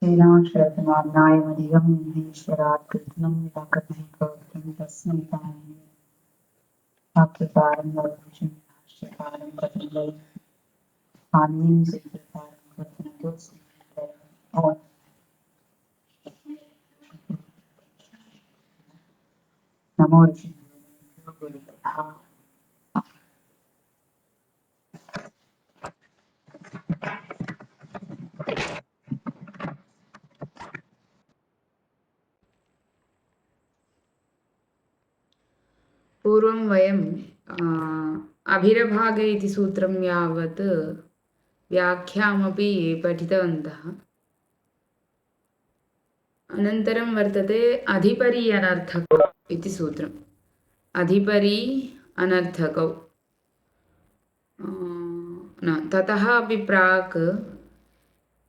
तेनाश्रतमान्नायमधिगम्येश्वरात् कृत्स्नं वाकर्णं प्रवृत्तं तस्मै पाणिनि वाक्यकारं वररुचिं भाष्यकारं कथं पाणिनिं सूत्रकारं कृत्स्नतोऽस्मि। नमो ऋषिभ्यो गुरुभ्यः। पूर्वं वयं अभिरभागे इति सूत्रं यावत् व्याख्यामपि पठितवन्तः। अनन्तरं वर्तते अधिपरि अनर्थकौ इति सूत्रम्। अधिपरि अनर्थकौ न ततः अपि प्राक्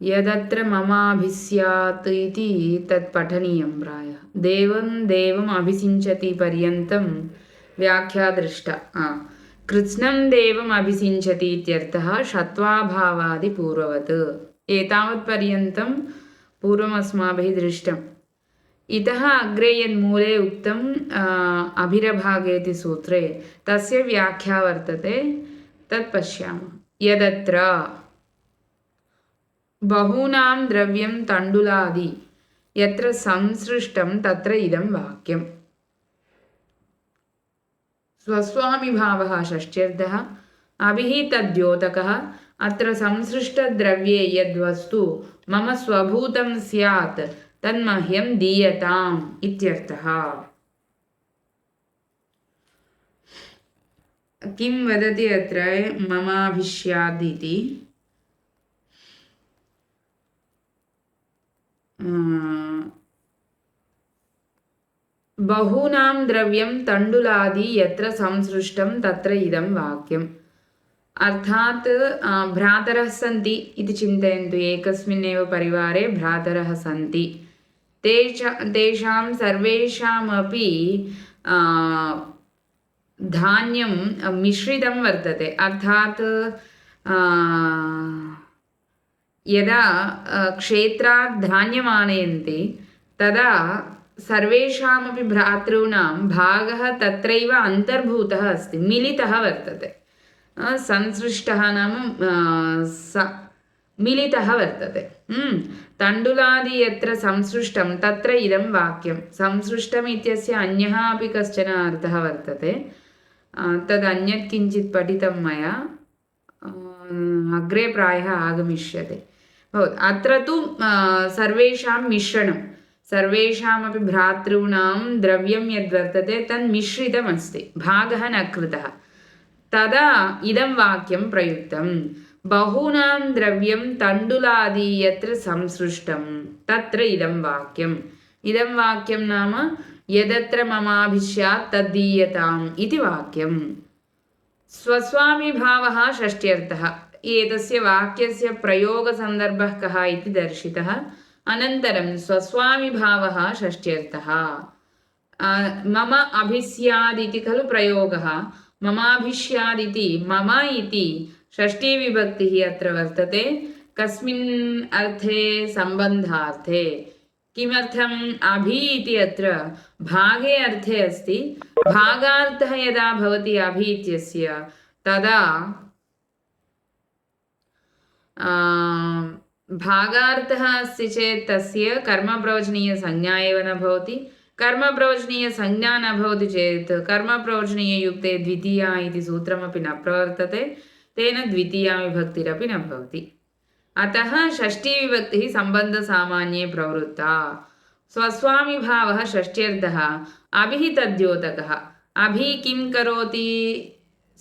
यदत्र ममाभिस्यात् इति तत् पठनीयं प्रायः। देवं देवम् अभिसिञ्चति पर्यन्तं व्याख्या दृष्टा। कृत्स्नं देवम् अभिसिञ्चति इत्यर्थः षत्वाभावादिपूर्ववत्। एतावत्पर्यन्तं पूर्वम् अस्माभिः दृष्टम्। इतः अग्रे यन्मूले उक्तम् अभिरभागे इति सूत्रे तस्य व्याख्या वर्तते, तत् पश्यामः। यदत्र बहूनां द्रव्यं तण्डुलादि यत्र संसृष्टं तत्र इदं वाक्यम्। स्वस्वामिभावः षष्ट्यर्थः। अभिः तद्योतकः। अत्र संसृष्टद्रव्ये यद्वस्तु मम स्वभूतं स्यात् तन्मह्यं दीयताम् इत्यर्थः। किं वदति अत्र ममाभिस्यादिति? बहूनां द्रव्यं तण्डुलादि यत्र संसृष्टं तत्र इदं वाक्यम्। अर्थात् भ्रातरः सन्ति इति चिन्तयन्तु। एकस्मिन्नेव परिवारे भ्रातरः सन्ति। तेषां सर्वेषामपि धान्यं मिश्रितं वर्तते। अर्थात् यदा क्षेत्रात् धान्यम् आनयन्ति तदा सर्वेषामपि भ्रातॄणां भागः तत्रैव अन्तर्भूतः अस्ति, मिलितः वर्तते। संसृष्टः नाम मिलितः वर्तते। तण्डुलादि यत्र संसृष्टं तत्र इदं वाक्यं। संसृष्टम् इत्यस्य अन्यः अपि कश्चन अर्थः वर्तते, तदन्यत् किञ्चित् पठितं मया, अग्रे प्रायः आगमिष्यते। अत्र तु सर्वेषां मिश्रणं, सर्वेषामपि भ्रातॄणां द्रव्यं यद्वर्तते तन्मिश्रितमस्ति, भागः न कृतः। तदा इदं वाक्यं प्रयुक्तं। बहूनां द्रव्यं तण्डुलादि यत्र संसृष्टं तत्र इदं वाक्यम्। इदं वाक्यं नाम यदत्र ममाभिस्यात् तद्दीयताम् इति वाक्यम्। स्वस्वामिभावः षष्ट्यर्थः। एतस्य वाक्यस्य प्रयोगसन्दर्भः कः इति दर्शितः। अनन्तरं स्वस्वामिभावः षष्ट्यर्थः। मम अभिस्यादिति खलु प्रयोगः। ममाभिस्यादिति मम इति षष्ठीविभक्तिः अत्र वर्तते। कस्मिन् अर्थे? सम्बन्धार्थे। किमर्थम्? अभि इति अत्र भागे अर्थे अस्ति। भागार्थः यदा भवति अभि इत्यस्य तदा भागार्थः अस्ति चेत् तस्य कर्मप्रवचनीयसंज्ञा एव न भवति। कर्मप्रवचनीयसंज्ञा न भवति चेत् कर्मप्रवचनीययुक्ते द्वितीया इति सूत्रमपि न प्रवर्तते, तेन द्वितीया विभक्तिरपि न भवति। अतः षष्ठीविभक्तिः सम्बन्धसामान्ये प्रवृत्ता। स्वस्वामिभावः षष्ट्यर्थः। अभिः तद्योतकः। अभि किं करोति?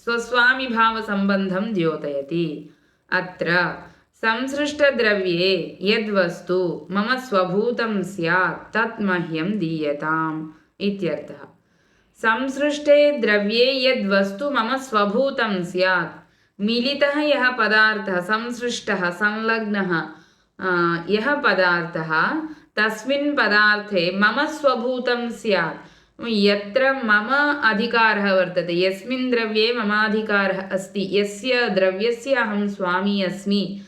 स्वस्वामिभावसम्बन्धं द्योतयति। अत्र संसृष्टद्रव्ये यद्वस्तु मम स्वभूतं स्यात् तत् मह्यं दीयताम् इत्यर्थः। संसृष्टे द्रव्ये यद्वस्तु मम स्वभूतं स्यात्, मिलितः यः पदार्थः, संसृष्टः संलग्नः यः पदार्थः, तस्मिन् पदार्थे मम स्वभूतं स्यात्। यत्र मम अधिकारः वर्तते, यस्मिन् द्रव्ये ममाधिकारः अस्ति, यस्य द्रव्यस्य अहं स्वामी अस्मि,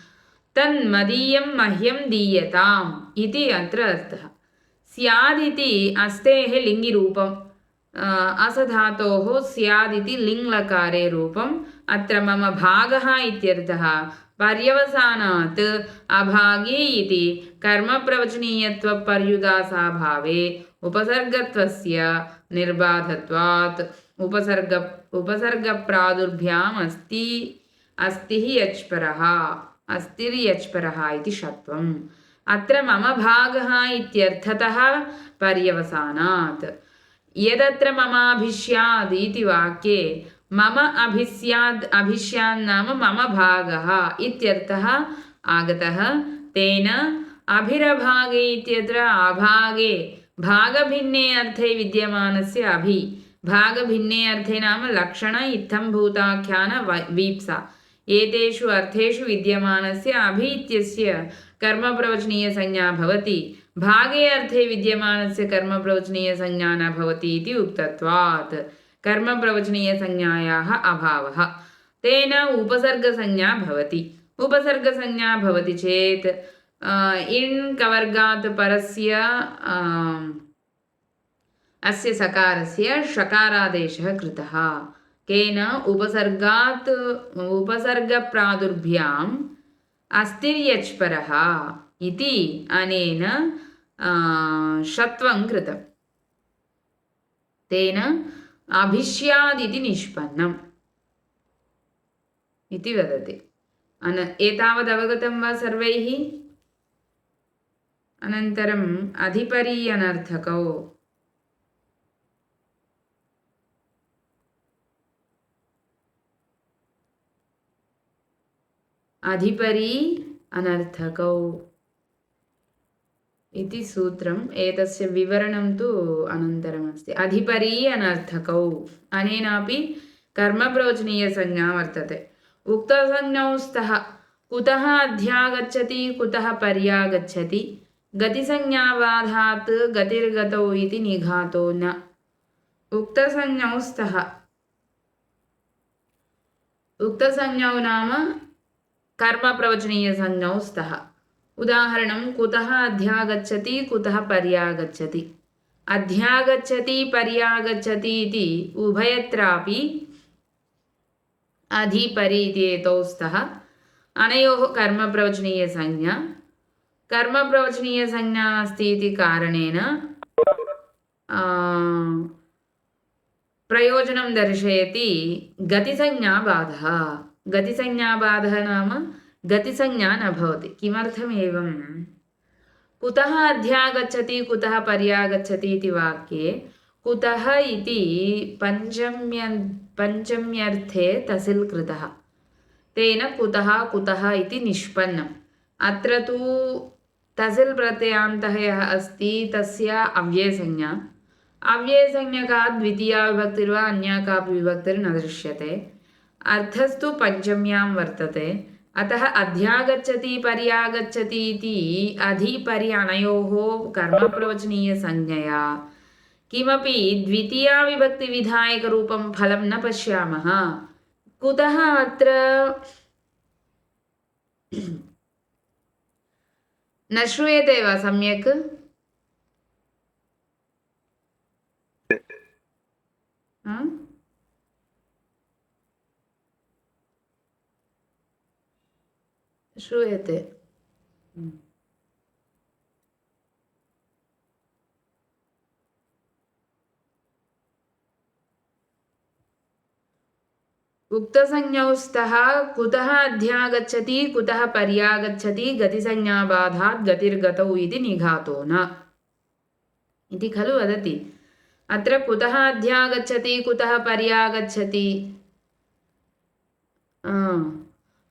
तन्मदीयं मह्यं दीयताम् इति अत्र अर्थः। स्यादिति अस्तेः लिङ्गिरूपम् असधातोः स्यादिति लिङ्लकारे रूपम् अत्र मम भागः इत्यर्थः। पर्यवसानात् अभागे इति कर्मप्रवचनीयत्वपर्युदासाभावे उपसर्गत्वस्य निर्बाधत्वात् उपसर्गप्रादुर्भ्याम् अस्तिः यच्परः इति षत्वम्। अत्र मम भागः इत्यर्थतः पर्यवसानात्। यदत्र ममाभिष्याद् इति वाक्ये मम अभिष्यान्नाम मम भागः इत्यर्थः आगतः। तेन अभिरभागे इत्यत्र अभागे भागभिन्ने अर्थे विद्यमानस्य भागभिन्ने अर्थे नाम लक्षण इत्थम्भूताख्यान वीप्सा एतेषु अर्थेषु विद्यमानस्य अभि इत्यस्य कर्मप्रवचनीयसंज्ञा भवति। भागे अर्थे विद्यमानस्य कर्मप्रवचनीयसंज्ञा न भवति इति उक्तत्वात् कर्मप्रवचनीयसंज्ञायाः अभावः। तेन उपसर्गसंज्ञा भवति। उपसर्गसंज्ञा भवति चेत् इन् कवर्गात् परस्य अस्य सकारस्य षकारादेशः कृतः। केन उपसर्गप्रादुर्भ्याम् अस्तिर्यच्परः इति अनेन षत्वं कृतम्। तेन अभिष्यादिति निष्पन्नम् इति वदति। एतावद् अवगतं वा सर्वैः? अनन्तरम् अधिपरि अनर्थकौ। अधिपरि अनर्थकौ इति सूत्रम्। एतस्य विवरणं तु अनन्तरमस्ति। अधिपरि अनर्थकौ अनेनापि कर्मप्रवचनीयसंज्ञा वर्तते। उक्तसंज्ञौ स्तः कुतः अध्यागच्छति कुतः पर्यागच्छति गतिसंज्ञाबाधात् गतिर्गतौ इति निघातो न। उक्तसंज्ञौ स्तः। उक्तसंज्ञौ नाम कर्मप्रवचनीयसंज्ञौ स्तः। उदाहरणं कुतः अध्यागच्छति कुतः पर्यागच्छति। अध्यागच्छति पर्यागच्छति इति उभयत्रापि अधिपरि इति एतौ स्तः। अनयोः कर्मप्रवचनीयसंज्ञा अस्ति इति कारणेन प्रयोजनं दर्शयति गतिसंज्ञाबाधः। गतिसंज्ञाबाधः नाम गतिसंज्ञा न भवति। किमर्थम् एवं? कुतः अध्यागच्छति कुतः पर्यागच्छति इति वाक्ये कुतः इति पञ्चम्यर्थे तसिल् कृतः। तेन कुतः इति निष्पन्नम्। अत्र तु तसिल् प्रत्ययान्तः यः अस्ति तस्य अव्ययसंज्ञा। अव्ययसंज्ञका द्वितीया विभक्तिर्वा अन्या कापि विभक्तिर्न दृश्यते। अर्थस्तु पञ्चम्यां वर्तते। अतः अध्यागच्छति पर्यागच्छति इति अधिपरि अनयोः कर्मप्रवचनीयसंज्ञया किमपि द्वितीया विभक्तिविधायकरूपं फलं न पश्यामः। कुतः अत्र न श्रूयते वा सम्यक्? श्रूयते। उक्तसंज्ञौ स्तः कुतः अध्यागच्छति कुतः पर्यागच्छति गतिसंज्ञाबाधात् गतिर्गतौ इति निघातो न इति खलु वदति। अत्र कुतः अध्यागच्छति कुतः पर्यागच्छति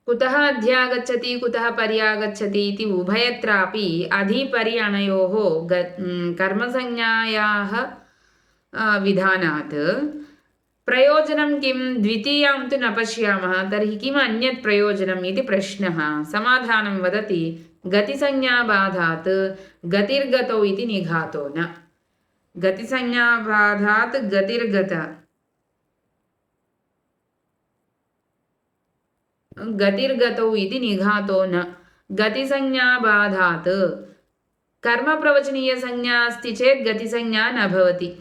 कुतः अध्यागच्छति कुतः पर्यागच्छति इति उभयत्रापि अधिपरि अनयोः कर्मसंज्ञायाः विधानात् प्रयोजनं किं? द्वितीयां तु न पश्यामः, तर्हि किम् अन्यत् प्रयोजनम् इति प्रश्नः। समाधानं वदति गतिसंज्ञाबाधात् गतिर्गतौ इति निघातो न। गतिसंज्ञाबाधात् गतिर्गतौ इति निघातो न। गतिसंज्ञाबाधात् कर्मप्रवचनीयसंज्ञा अस्ति चेत् गतिसंज्ञा न भवति।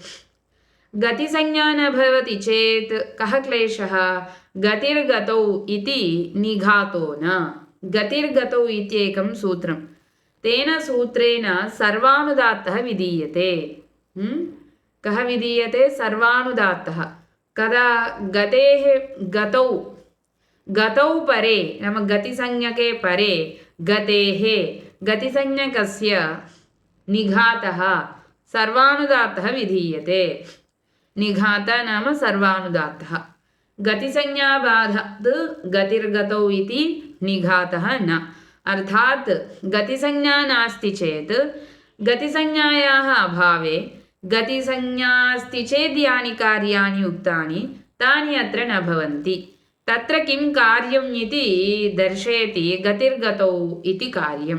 गतिसंज्ञा न भवति चेत् कः क्लेशः? गतिर्गतौ इति निघातो न। गतिर्गतौ इत्येकं सूत्रं, तेन सूत्रेण सर्वानुदात्तः विधीयते। कः विधीयते? सर्वानुदात्तः। कदा? गतेः गतौ, गतौ परे नाम गतिसंज्ञके परे गतेः गतिसंज्ञकस्य निघातः सर्वानुदात्तः विधीयते। निघात नाम सर्वानुदात्तः। गतिसंज्ञाबाधात् गतिर्गतौ इति निघातः न। अर्थात् गतिसंज्ञा नास्ति चेत् गतिसंज्ञायाः अभावे गतिसंज्ञा अस्ति चेत् यानि कार्याणि उक्तानि तानि अत्र न भवन्ति। तत्र किं कार्यम् इति दर्शयति गतिर्गतौ इति कार्यं।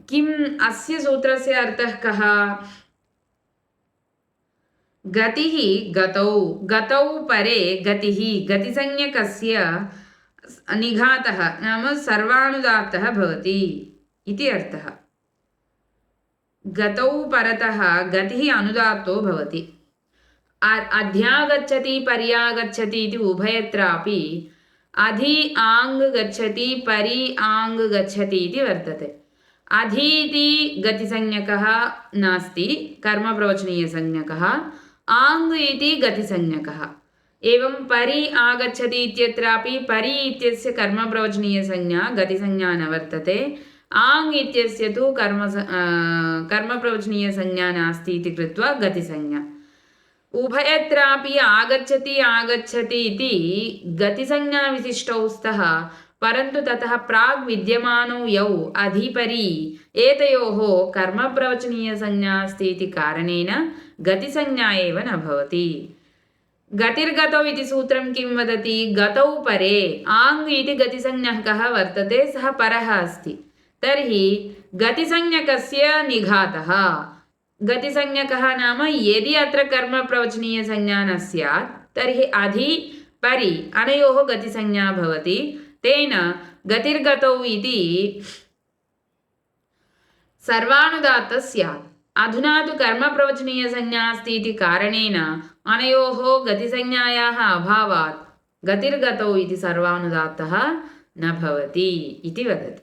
किम् अस्य सूत्रस्य अर्थः कः? गतिः गतौ, गतौ परे गतिः गतिसंज्ञकस्य निघातः नाम सर्वानुदात्तः भवति इति अर्थः। गतौ परतः गतिः अनुदात्तो भवति। अध्यागच्छति पर्यागच्छति इति उभयत्रापि अधि आङ् गच्छति परि आङ् गच्छति इति वर्तते। अधि इति गतिसंज्ञकः नास्ति, कर्मप्रवचनीयसंज्ञकः। आङ् इति गतिसंज्ञकः। एवं परि आगच्छति इत्यत्रापि परि इत्यस्य कर्मप्रवचनीयसंज्ञा गतिसंज्ञा न वर्तते। आङ् इत्यस्य तु कर्मप्रवचनीयसंज्ञा नास्ति इति कृत्वा गतिसंज्ञा। उभयत्रापि आगच्छति आगच्छति इति गतिसंज्ञाविशिष्टौ स्तः, परन्तु ततः प्राग् विद्यमानौ यौ अधिपरि एतयोः कर्मप्रवचनीयसंज्ञा अस्ति इति कारणेन गतिसंज्ञा एव न भवति। गतिर्गतौ इति सूत्रं किं वदति? गतौ परे आङ् इति गतिसंज्ञः कः वर्तते, सः परः अस्ति। तर्हि गतिसंज्ञकस्य निघातः। गतिसंज्ञकः नाम यदि अत्र कर्मप्रवचनीयसंज्ञा न स्यात् तर्हि अधि परि अनयोः गतिसंज्ञा भवति। तेन गतिर्गतौ इति सर्वानुदात्तः स्यात्। अधुना तु कर्मप्रवचनीयसंज्ञा अस्ति इति कारणेन अनयोः गतिसंज्ञायाः अभावात् गतिर्गतौ इति सर्वानुदात्तः न भवति इति वदति।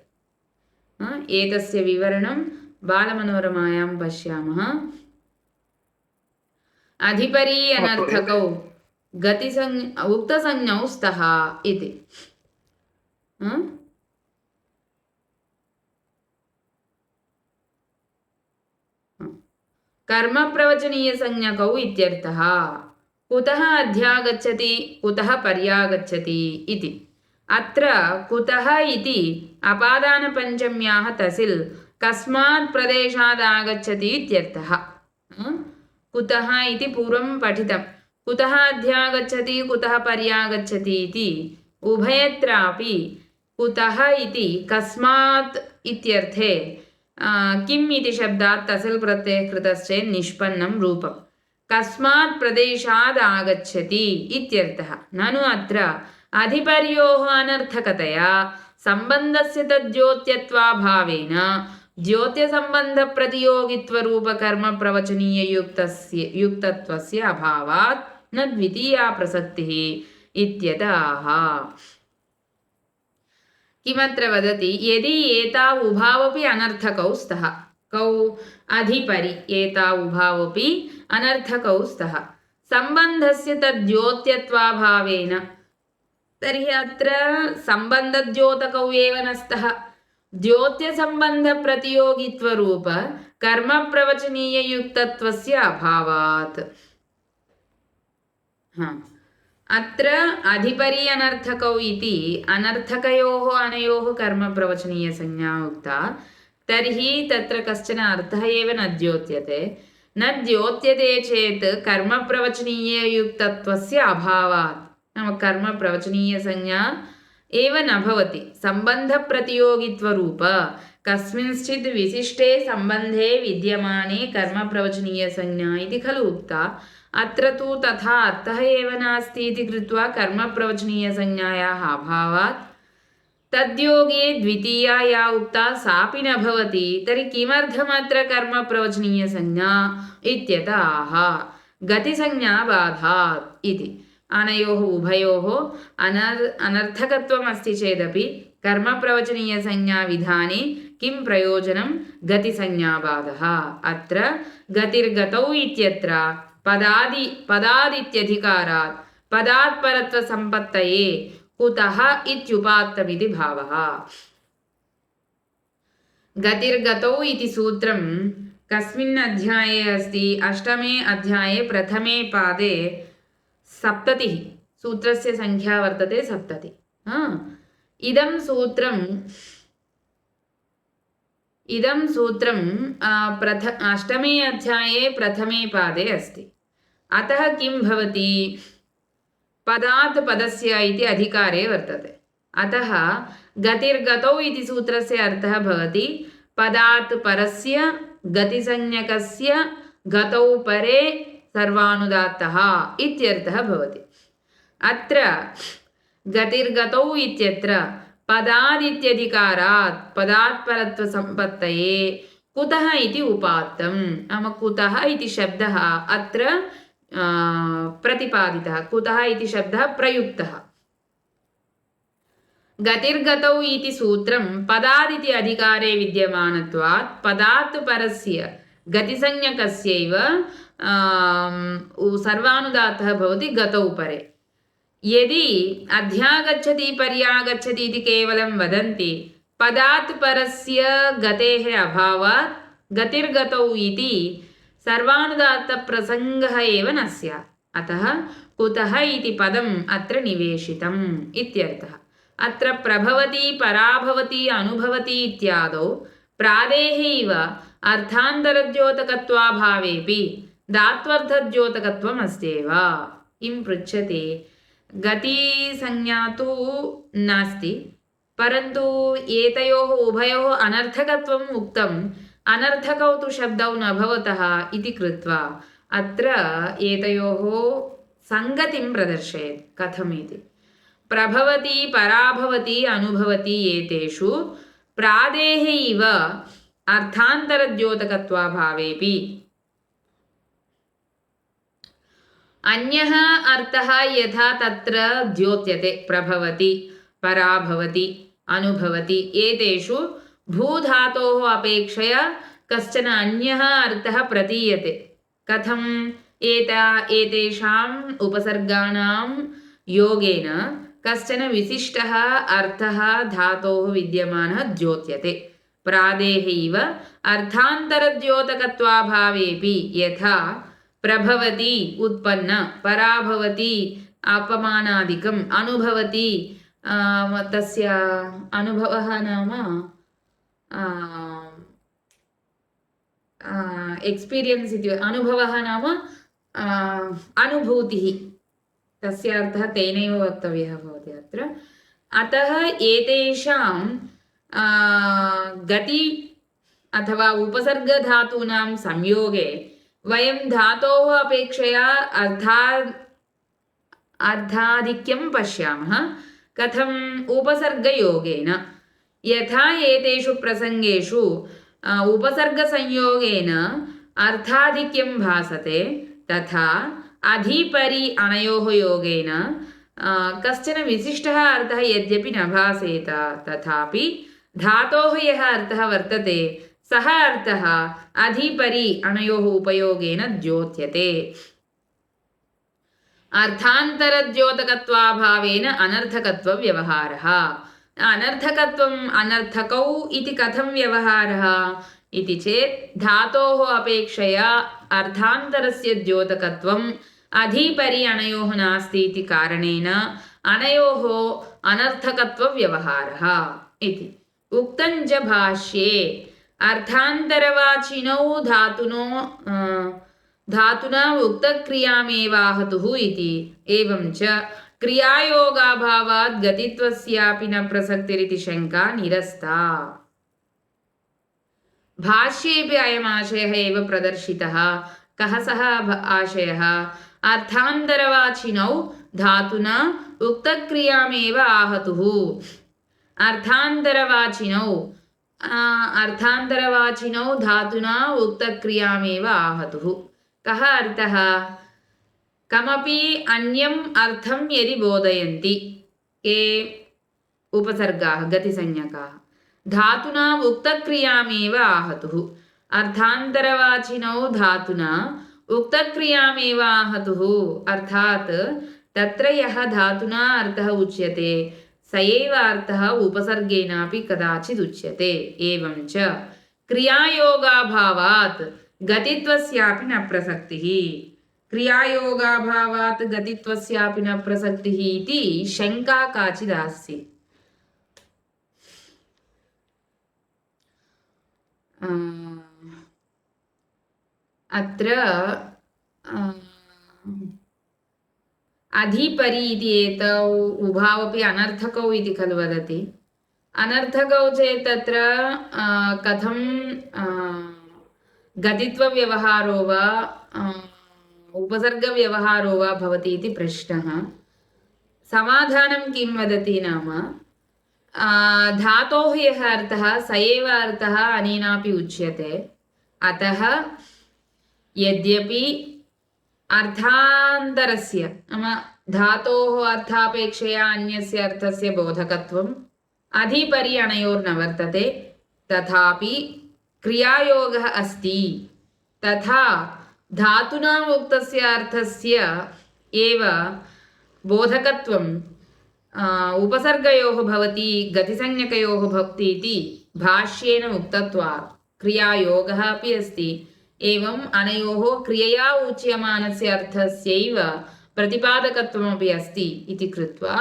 एतस्य विवरणं बालमनोरमायां पश्यामः। अधिपरि अनर्थकौ उक्तसंज्ञौ स्तः इति। कर्मप्रवचनीयसंज्ञकौ इत्यर्थः। कुतः अध्यागच्छति कुतः पर्यागच्छति इति। अत्र कुतः इति अपादानपञ्चम्याः तसिल् कस्मात् प्रदेशात् आगच्छति इत्यर्थः। कुतः इति पूर्वं पठितं। कुतः अध्यागच्छति कुतः पर्यागच्छति इति उभयत्रापि कुतः इति कस्मात् इत्यर्थे किम् इति शब्दात् तसिल् प्रत्ययः कृतश्चेत् निष्पन्नं रूपं कस्मात् प्रदेशात् आगच्छति इत्यर्थः। ननु अत्र अधिपर्योः अनर्थकतया सम्बन्धस्य तद्योत्यत्वाभावेन द्योत्यसम्बन्धप्रतियोगित्वरूपकर्मप्रवचनीययुक्तत्वस्य अभावात् न द्वितीया प्रसक्तिः इत्यतः। किमत्र वदति? यदि एता उभावपि अनर्थकौ स्तः। कौ? अधिपरि एता उभावपि अनर्थकौ स्तः सम्बन्धस्य तद्योत्यत्वाभावेन। तर्हि अत्र सम्बन्धद्योतकौ एव न स्तः। द्योत्यसम्बन्धप्रतियोगित्वरूप कर्मप्रवचनीययुक्तत्वस्य अभावात्। अत्र अधिपरि अनर्थकौ इति अनर्थकयोः अनयोः कर्मप्रवचनीयसंज्ञा उक्ता। तर्हि तत्र कश्चन अर्थः एव न द्योत्यते। न द्योत्यते चेत् कर्मप्रवचनीययुक्तत्वस्य अभावात् नाम कर्मप्रवचनीयसंज्ञा एव न भवति। सम्बन्धप्रतियोगित्वरूप कस्मिंश्चित् विशिष्टे सम्बन्धे विद्यमाने कर्मप्रवचनीयसंज्ञा इति खलु उक्ता। अत्र तु तथा अर्थः एव नास्ति इति कृत्वा कर्मप्रवचनीयसंज्ञायाः अभावात् तद्योगे द्वितीया या उक्ता सापि न भवति तर्हि किमर्थमत्र कर्मप्रवचनीयसंज्ञा इत्यतः आह गतिसंज्ञा बाधात् इति। अनयोः उभयोः अनर्थकत्वमस्ति चेदपि कर्मप्रवचनीयसंज्ञाविधाने किं प्रयोजनं गतिसंज्ञाबाधः। अत्र गतिर्गतौ इत्यत्र पदादित्यधिकारात् पदात् परत्वसम्पत्तये कुतः इत्युपात्तमिति भावः। गतिर्गतौ इति सूत्रं कस्मिन् अध्याये अस्ति? अष्टमे अध्याये प्रथमे पादे सप्ततिः सूत्रस्य संख्या वर्तते 70। इदं सूत्रं अष्टमे अध्याये प्रथमे पादे अस्ति। अतः किं भवति? पदात् पदस्य इति अधिकारे वर्तते। अतः गतिर्गतौ इति सूत्रस्य अर्थः भवति पदात् परस्य गतिसंज्ञकस्य गतौ परे सर्वानुदात्तः इत्यर्थः भवति। अत्र गतिर्गतौ इत्यत्र पदादित्यधिकारात् पदात्परत्वसम्पत्तये कुतः इति उपात्तं। नाम कुतः इति शब्दः अत्र प्रतिपादितः, कुतः इति शब्दः प्रयुक्तः। गतिर्गतौ इति सूत्रं पदादिति अधिकारे विद्यमानत्वात् पदात् परस्य गतिसंज्ञकस्यैव सर्वानुदातः भवति गतौ परे। यदि अध्यागच्छति पर्यागच्छति इति केवलं वदन्ति पदात् परस्य गतेः अभावात् गतिर्गतौ इति सर्वानुदात्तप्रसङ्गः एव न स्यात्। अतः कुतः इति पदम् अत्र निवेशितम् इत्यर्थः। अत्र प्रभवति पराभवति अनुभवति इत्यादौ प्रादेः इव अर्थान्तरद्योतकत्वाभावेऽपि धात्वर्थद्योतकत्वम् अस्त्येव। किं पृच्छति? गतिसंज्ञा तु नास्ति, परन्तु एतयोः उभयोः अनर्थकत्वम् उक्तम्। अनर्थकौ तु शब्दौ न भवतः इति कृत्वा अत्र एतयोः सङ्गतिं प्रदर्शयेत्। कथमिति? प्रभवति पराभवति अनुभवति एतेषु प्रादेः इव अर्थान्तरद्योतकत्वाभावेऽपि अन्यः अर्थः यथा तत्र द्योत्यते। प्रभवति पराभवति अनुभवति एतेषु भूधातोः अपेक्षया कश्चन अन्यः अर्थः प्रतीयते। कथम्? एतेषाम् उपसर्गाणां योगेन कश्चन विशिष्टः अर्थः धातोः विद्यमानः द्योत्यते। प्रादेः इव अर्थान्तरद्योतकत्वाभावेऽपि यथा प्रभवति उत्पन्न, पराभवति अपमानादिकम्, अनुभवति तस्य अनुभवः नाम एक्स्पीरियन्स् इति। अनुभवः नाम अनुभूतिः, तस्य अर्थः तेनैव वक्तव्यः भवति अत्र। अतः एतेषां गति अथवा उपसर्गधातूनां संयोगे वयं धातोः अपेक्षया अर्थाधिक्यं पश्यामः। कथम्? उपसर्गयोगेन। यथा एतेषु प्रसङ्गेषु उपसर्गसंयोगेन अर्थाधिक्यं भासते, तथा अधिपरि अनयोः योगेन कश्चन विशिष्टः अर्थः यद्यपि न भासेत, तथापि धातोः यः अर्थः वर्तते सः अर्थः अधिपरि अनयोः उपयोगेन द्योत्यते। अर्थान्तरद्योतकत्वाभावेन अनर्थकत्वव्यवहारः। अनर्थकत्वम् अनर्थकौ इति कथं व्यवहारः इति चेत् धातोः अपेक्षया अर्थान्तरस्य द्योतकत्वम् अधिपरि अनयोः नास्ति इति कारणेन अनयोः अनर्थकत्वव्यवहारः इति। उक्तं च भाष्ये अर्थान्तरवाचिनौ धातुना उक्तक्रियामेवाहतुः इति। एवं च क्रियायोगाभावात् गतित्वस्यापि न प्रसक्तिरिति शङ्का निरस्ता। भाष्येऽपि अयमाशयः एव प्रदर्शितः। कः सः आशयः? अर्थान्तरवाचिनौ धातुना उक्तक्रियामेव आहतुः। अर्थान्तरवाचिनौ अर्थान्तरवाचिनौ धातुना उक्तक्रियामेव आहतुः। कः अर्थः? कमपि अन्यम् अर्थं यदि बोधयन्ति के उपसर्गाः गतिसंज्ञकाः धातुना उक्तक्रियामेव आहतुः। अर्थान्तरवाचिनौ धातुना उक्तक्रियामेव आहतुः अर्थात् तत्र यः धातुना अर्थः उच्यते स एव अर्थः उपसर्गेणापि कदाचित् उच्यते। एवं च क्रियायोगाभावात् गतित्वस्यापि न प्रसक्तिः। क्रियायोगाभावात् गतित्वस्यापि न प्रसक्तिः इति शङ्का काचिदास्ति। अत्र अधिपरि इति एतौ उभावपि अनर्थकौ इति खलु वदति। अनर्थकौ चेत् तत्र कथं गतित्वव्यवहारो वा उपसर्गव्यवहारो वा भवति इति प्रश्नः। समाधानं किं वदति नाम धातोः यः अर्थः स एव अर्थः अनेनापि उच्यते। अतः यद्यपि अर्थान्तरस्य नाम धातोः अर्थापेक्षया अन्यस्य अर्थस्य बोधकत्वम् अधिपरि अनयोर्न वर्तते, तथापि क्रियायोगः अस्ति। तथा धातुना उक्तस्य अर्थस्य एव बोधकत्वम् उपसर्गयोः भवति, गतिसंज्ञकयोः भवति इति भाष्येन उक्तत्वात् क्रियायोगः अपि अस्ति। एवम् अनयोः क्रियया उच्यमानस्य अर्थस्यैव प्रतिपादकत्वमपि अस्ति इति कृत्वा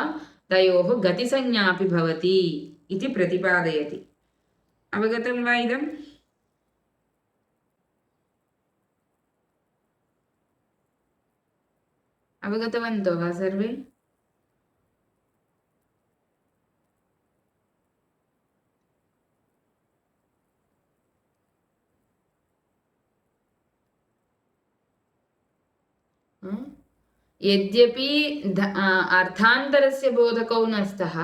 तयोः गतिसंज्ञा अपि भवति इति प्रतिपादयति। अवगतं वा इदम्? अवगतवन्तो वा सर्वे? यद्यपि अर्थान्तरस्य बोधकौ न स्तः,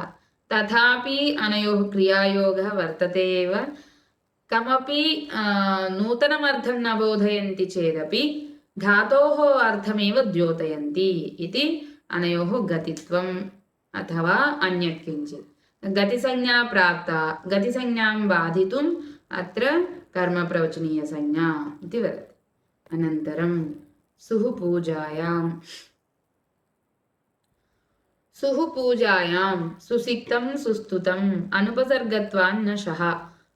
तथापि अनयोः क्रियायोगः वर्तते एव। कमपि नूतनमर्थं न बोधयन्ति चेदपि धातोः अर्थमेव द्योतयन्ति इति अनयोः गतित्वम् अथवा अन्यत् किञ्चित्। गतिसंज्ञा प्राप्ता, गतिसंज्ञां बाधितुम् अत्र कर्मप्रवचनीयसंज्ञा इति वदति। अनन्तरं सुः पूजायां सुसिक्तं सुस्तुतम् अनुपसर्गत्वान् न शः।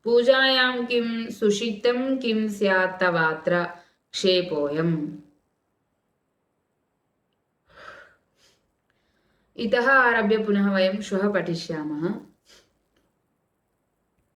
पूजायां किं सुषिक्तं किं स्यात् तवात्र क्षेपोऽयम्। इतः आरभ्य पुनः वयं श्वः पठिष्यामः।